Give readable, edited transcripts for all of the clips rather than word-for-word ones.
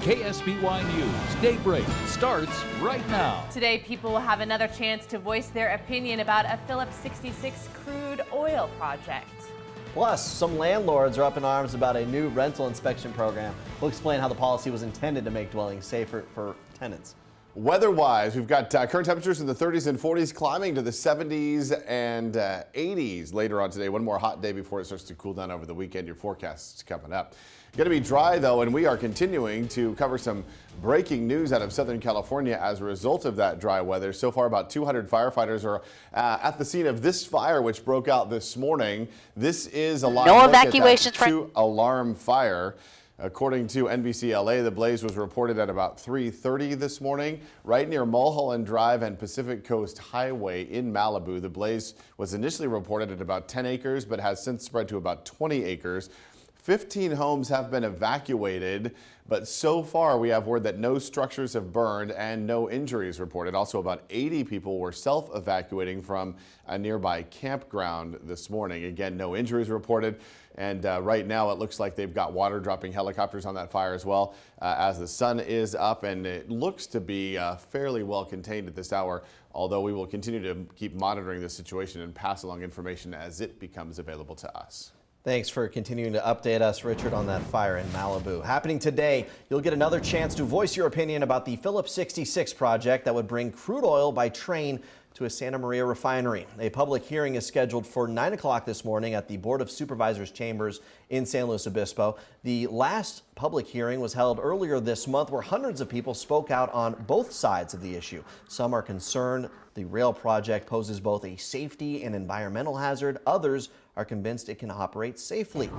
KSBY News Daybreak starts right now. Today, people will have another chance to voice their opinion about a Phillips 66 crude oil project. Plus, some landlords are up in arms about a new rental inspection program. We'll explain how the policy was intended to make dwellings safer for tenants. Weather-wise, we've got current temperatures in the 30s and 40s climbing to the 70s and 80s later on today. One more hot day before it starts to cool down over the weekend. Your forecast is coming up. Going to be dry, though, and we are continuing to cover some breaking news out of Southern California as a result of that dry weather. So far, about 200 firefighters are at the scene of this fire, which broke out this morning. This is a live no evacuations. Two-alarm fire. According to NBC LA, the blaze was reported at about 3:30 this morning, right near Mulholland Drive and Pacific Coast Highway in Malibu. The blaze was initially reported at about 10 acres, but has since spread to about 20 acres. 15 homes have been evacuated, but so far we have word that no structures have burned and no injuries reported. Also, about 80 people were self-evacuating from a nearby campground this morning. Again, no injuries reported. And right now it looks like they've got water dropping helicopters on that fire as well as the sun is up, and it looks to be fairly well contained at this hour, although we will continue to keep monitoring the situation and pass along information as it becomes available to us. Thanks for continuing to update us, Richard, on that fire in Malibu. Happening today, you'll get another chance to voice your opinion about the Phillips 66 project that would bring crude oil by train to a Santa Maria refinery. A public hearing is scheduled for 9 o'clock this morning at the Board of Supervisors chambers in San Luis Obispo. The last public hearing was held earlier this month, where hundreds of people spoke out on both sides of the issue. Some are concerned the rail project poses both a safety and environmental hazard. Others are convinced it can operate safely.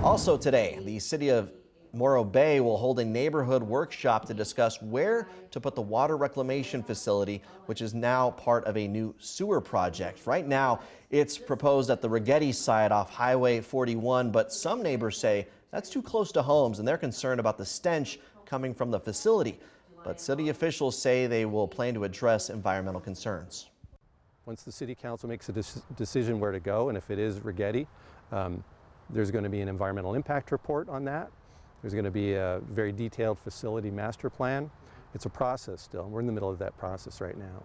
Also today, the city of Morro Bay will hold a neighborhood workshop to discuss where to put the water reclamation facility, which is now part of a new sewer project. Right now, it's proposed at the Rigetti site off Highway 41, but some neighbors say that's too close to homes and they're concerned about the stench coming from the facility. But city officials say they will plan to address environmental concerns. Once the city council makes a decision where to go, and if it is Rigetti, there's going to be an environmental impact report on that. There's going to be a very detailed facility master plan. It's a process still. We're in the middle of that process right now.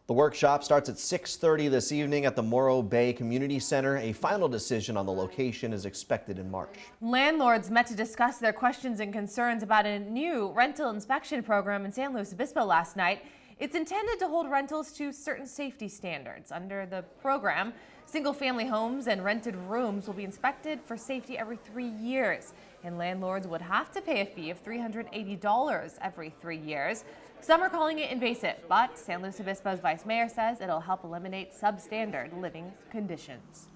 The workshop starts at 6:30 this evening at the Morro Bay Community Center. A final decision on the location is expected in March. Landlords met to discuss their questions and concerns about a new rental inspection program in San Luis Obispo last night. It's intended to hold rentals to certain safety standards. Under the program, single-family homes and rented rooms will be inspected for safety every 3 years, and landlords would have to pay a fee of $380 every 3 years. Some are calling it invasive, but San Luis Obispo's vice mayor says it'll help eliminate substandard living conditions.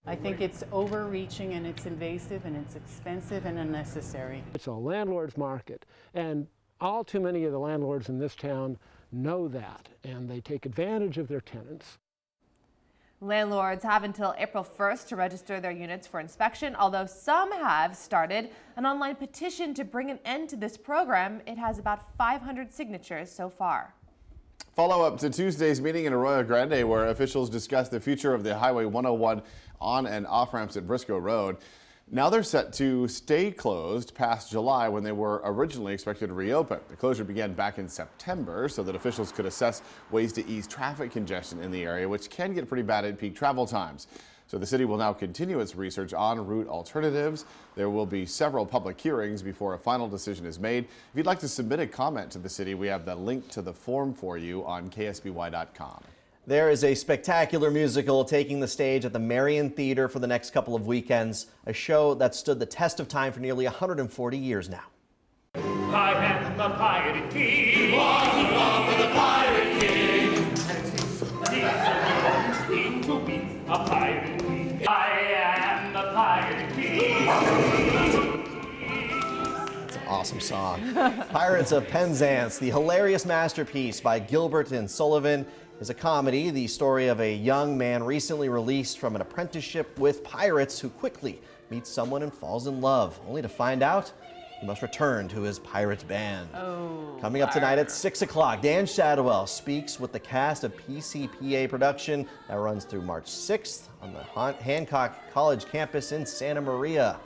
I think it's overreaching and it's invasive and it's expensive and unnecessary. It's a landlord's market, and all too many of the landlords in this town know that, and they take advantage of their tenants. Landlords have until April 1st to register their units for inspection, although some have started an online petition to bring an end to this program. It has about 500 signatures so far. Follow up to Tuesday's meeting in Arroyo Grande, where officials discussed the future of the Highway 101 on and off ramps at Briscoe Road. Now they're set to stay closed past July, when they were originally expected to reopen. The closure began back in September so that officials could assess ways to ease traffic congestion in the area, which can get pretty bad at peak travel times. So the city will now continue its research on route alternatives. There will be several public hearings before a final decision is made. If you'd like to submit a comment to the city, we have the link to the form for you on KSBY.com. There is a spectacular musical taking the stage at the Marion Theater for the next couple of weekends, a show that stood the test of time for nearly 140 years now. I am the Pirate King. You are the Pirate King. And it's the thing to be a pirate king. I am the Pirate King. It's an awesome song. Pirates of Penzance, the hilarious masterpiece by Gilbert and Sullivan, is a comedy, the story of a young man recently released from an apprenticeship with pirates who quickly meets someone and falls in love, only to find out he must return to his pirate band. Coming up tonight at 6 o'clock, Dan Shadwell speaks with the cast of PCPA production that runs through March 6th on the Hancock College campus in Santa Maria.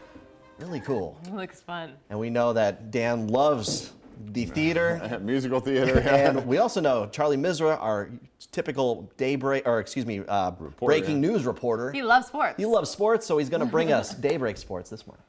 Really cool. It looks fun. And we know that Dan loves the theater. Musical theater. And we also know Charlie Misra, our typical Daybreak, or excuse me, breaking news reporter. He loves sports. He loves sports, so he's going to bring us Daybreak sports this morning.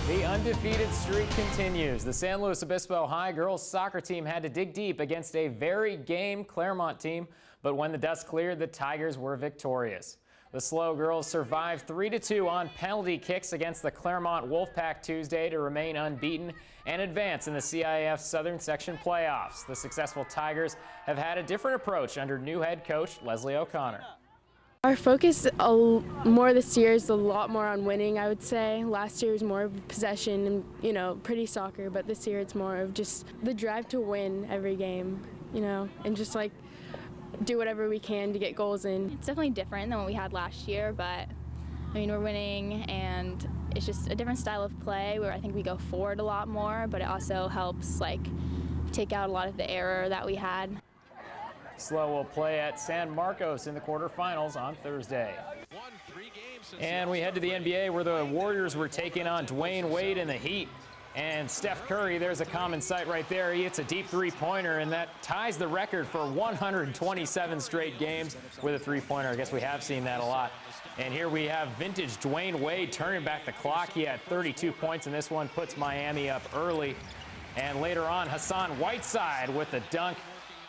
The undefeated streak continues. The San Luis Obispo High girls soccer team had to dig deep against a very game Claremont team, but when the dust cleared, the Tigers were victorious. The SLO girls survived 3-2 on penalty kicks against the Claremont Wolfpack Tuesday to remain unbeaten and advance in the CIF Southern Section playoffs. The successful Tigers have had a different approach under new head coach Leslie O'Connor. Our focus more this year is a lot more on winning, I would say. Last year was more of possession and, you know, pretty soccer, but this year it's more of just the drive to win every game, you know, and just like do whatever we can to get goals in. It's definitely different than what we had last year, but I mean, we're winning and it's just a different style of play where I think we go forward a lot more, but it also helps like take out a lot of the error that we had. SLO will play at San Marcos in the quarterfinals on Thursday. And we head to the NBA where the Warriors were taking on Dwayne Wade in the Heat. And Steph Curry, there's a common sight right there. He hits a deep three-pointer, and that ties the record for 127 straight games with a three-pointer. I guess we have seen that a lot. And here we have vintage Dwayne Wade turning back the clock. He had 32 points in this one, puts Miami up early. And later on, Hassan Whiteside with the dunk.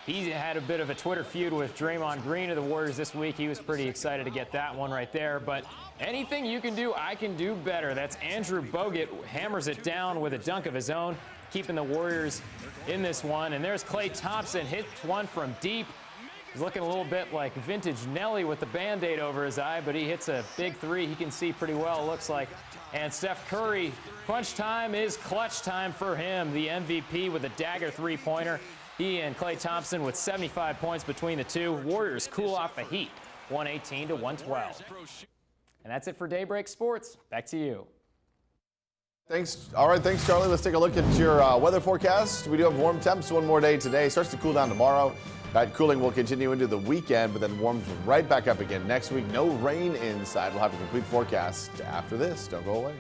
He had a bit of a Twitter feud with Draymond Green of the Warriors this week. He was pretty excited to get that one right there. But anything you can do, I can do better. That's Andrew Bogut, hammers it down with a dunk of his own, keeping the Warriors in this one. And there's Klay Thompson, hits one from deep. He's looking a little bit like vintage Nelly with the Band-Aid over his eye, but he hits a big three. He can see pretty well, it looks like. And Steph Curry, crunch time is clutch time for him. The MVP with a dagger three-pointer. He and Klay Thompson with 75 points between the two. Warriors cool off the Heat, 118 to 112. And that's it for Daybreak Sports. Back to you. Thanks. All right, thanks, Charlie. Let's take a look at your weather forecast. We do have warm temps one more day today. Starts to cool down tomorrow. That cooling will continue into the weekend, but then warms right back up again next week. No rain inside. We'll have a complete forecast after this. Don't go away.